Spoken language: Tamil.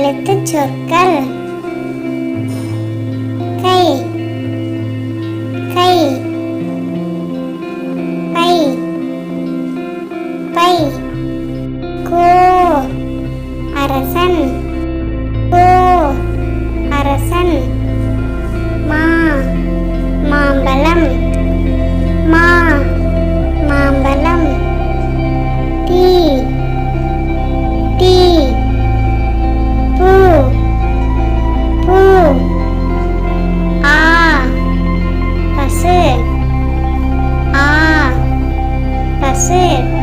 எழுத்துச் சொற்கள். கை, கை, பை, பை. கோ, அரசன், கோ, அரசன். மா, மாம்பழம், மா, மாம்பழம். டி, டி, பூ, பூ. ஆ, பசு, ஆ, பசு.